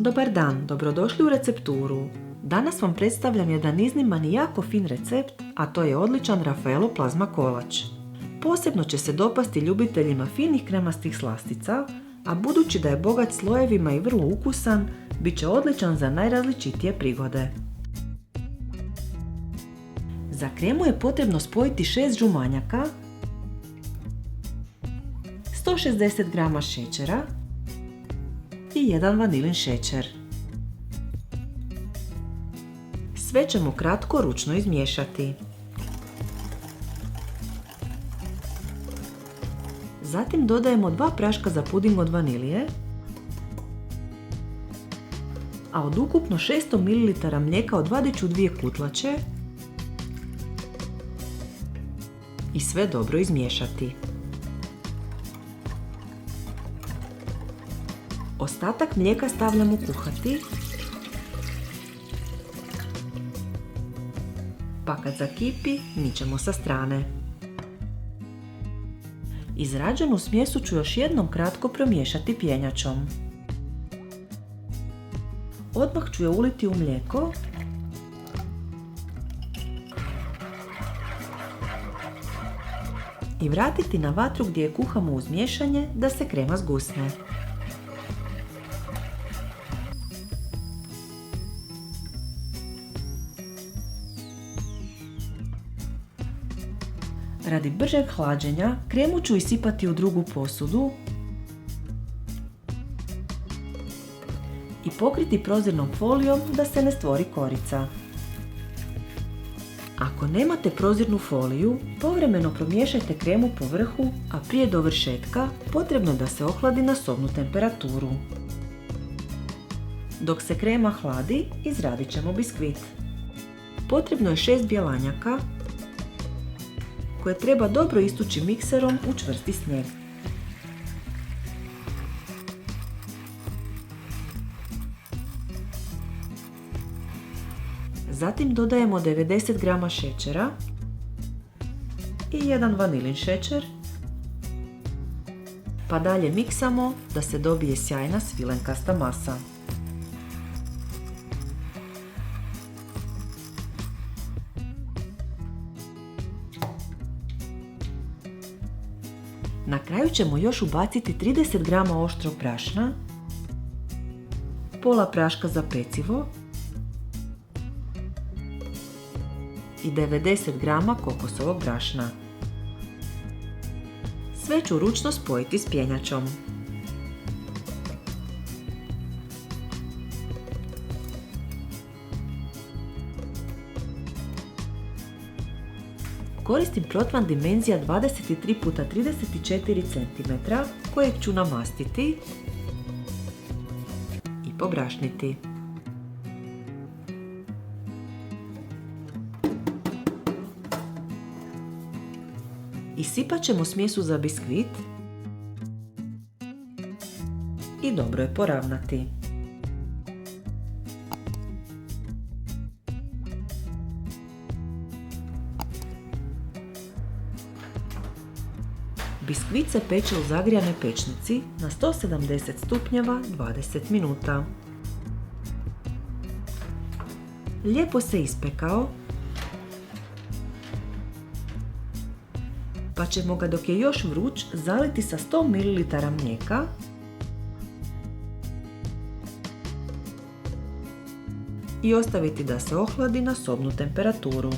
Dobar dan, dobrodošli u recepturu. Danas vam predstavljam jedan izniman i jako fin recept, a to je odličan Raffaello plazma kolač. Posebno će se dopasti ljubiteljima finih kremastih slastica, a budući da je bogat slojevima i vrlo ukusan, bit će odličan za najrazličitije prigode. Za kremu je potrebno spojiti 6 žumanjaka, 160 g šećera i 1 vanilin šećer. Sve ćemo kratko ručno izmiješati. Zatim dodajemo 2 praška za puding od vanilije, a od ukupno 600 ml mlijeka odvadit ću 2 kutlače i sve dobro izmiješati. Ostatak mlijeka stavljamo kuhati, pa kad zakipi mičemo sa strane. Izrađenu smjesu ću još jednom kratko promiješati pjenjačom. Odmah ću je uliti u mlijeko i vratiti na vatru gdje je kuhamo uz miješanje da se krema zgusne. Radi bržeg hlađenja, kremu ću isipati u drugu posudu i pokriti prozirnom folijom da se ne stvori korica. Ako nemate prozirnu foliju, povremeno promiješajte kremu po vrhu, a prije dovršetka potrebno je da se ohladi na sobnu temperaturu. Dok se krema hladi, izradit ćemo biskvit. Potrebno je 6 bjelanjaka koje treba dobro istući mikserom u čvrsti snijeg. Zatim dodajemo 90 g šećera i 1 vanilin šećer, pa dalje miksamo da se dobije sjajna svilenkasta masa. Na kraju ćemo još ubaciti 30 g oštrog brašna, pola praška za pecivo i 90 g kokosovog brašna. Sve ću ručno spojiti s pjenjačom. Koristim protvan dimenzija 23x34 cm kojeg ću namastiti i pobrašniti. Isipat ćemo smjesu za biskvit i dobro je poravnati. Biskvit se peče u zagrijanoj pećnici na 170 stupnjeva 20 minuta. Lijepo se ispekao, pa ćemo ga dok je još vruć zaliti sa 100 ml mlijeka i ostaviti da se ohladi na sobnu temperaturu.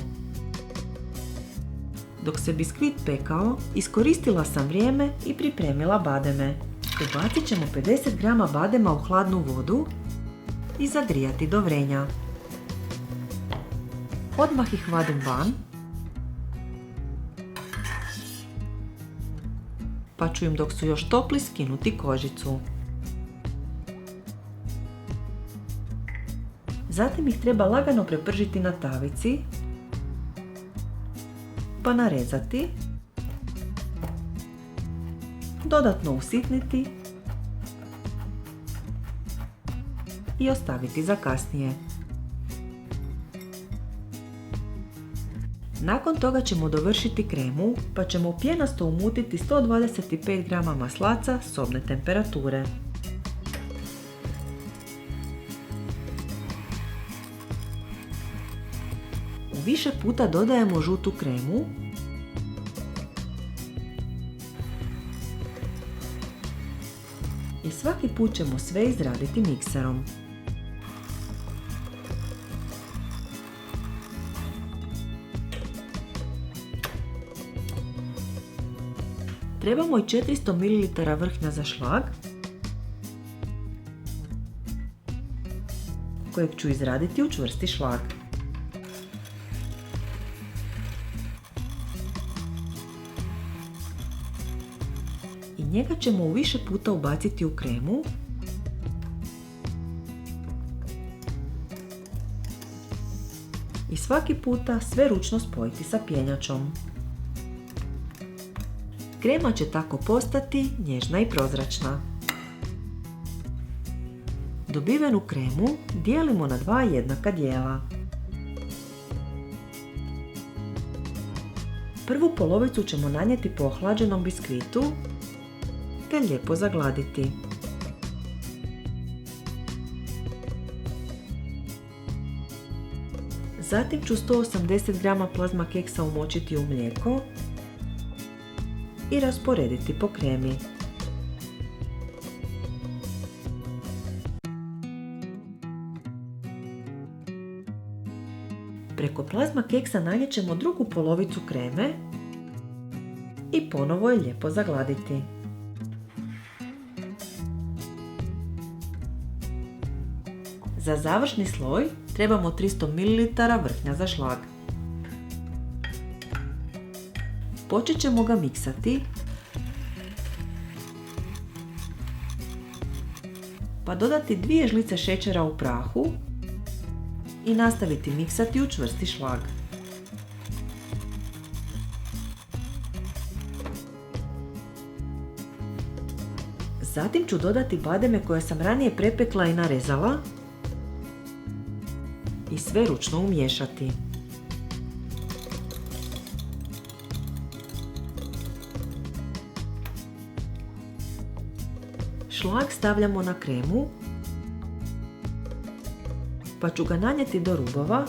Dok se biskvit pekao, iskoristila sam vrijeme i pripremila bademe. Ubacit ćemo 50 g badema u hladnu vodu i zagrijati do vrenja. Odmah ih vadim van, pa ću im dok su još topli skinuti kožicu. Zatim ih treba lagano prepržiti na tavici, pa narezati, dodatno usitniti i ostaviti za kasnije. Nakon toga ćemo dovršiti kremu, pa ćemo pjenasto umutiti 125 g maslaca sobne temperature. više puta dodajemo žutu kremu i svaki put ćemo sve izraditi mikserom. Trebamo i 400 ml vrhnja za šlag, kojeg ću izraditi u čvrsti šlag. I njega ćemo u više puta ubaciti u kremu i svaki puta sve ručno spojiti sa pjenjačom. Krema će tako postati nježna i prozračna. Dobivenu kremu dijelimo na 2 jednaka dijela. Prvu polovicu ćemo nanijeti po ohlađenom biskvitu te lijepo zagladiti. Zatim ću 180 g plazma keksa umočiti u mlijeko i rasporediti po kremi. Preko plazma keksa nanijet ćemo drugu polovicu kreme i ponovo je lijepo zagladiti. Za završni sloj trebamo 300 ml vrhnja za šlag. Počet ćemo ga miksati, pa dodati 2 žlice šećera u prahu i nastaviti miksati u čvrsti šlag. Zatim ću dodati bademe koje sam ranije prepekla i narezala i sve ručno umiješati. Šlag stavljamo na kremu, pa ću ga nanijeti do rubova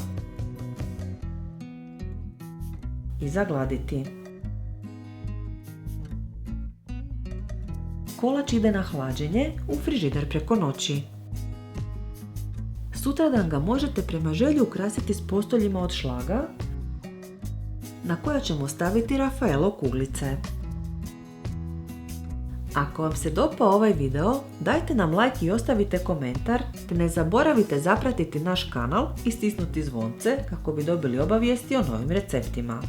i zagladiti. Kolač ide na hlađenje u frižider preko noći. Sutradan ga možete prema želji ukrasiti s postoljima od šlaga na koja ćemo staviti Raffaello kuglice. Ako vam se dopao ovaj video, dajte nam like i ostavite komentar, te ne zaboravite zapratiti naš kanal i stisnuti zvonce kako bi dobili obavijesti o novim receptima.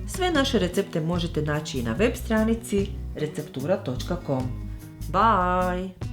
Sve naše recepte možete naći i na web stranici receptura.com. Bye!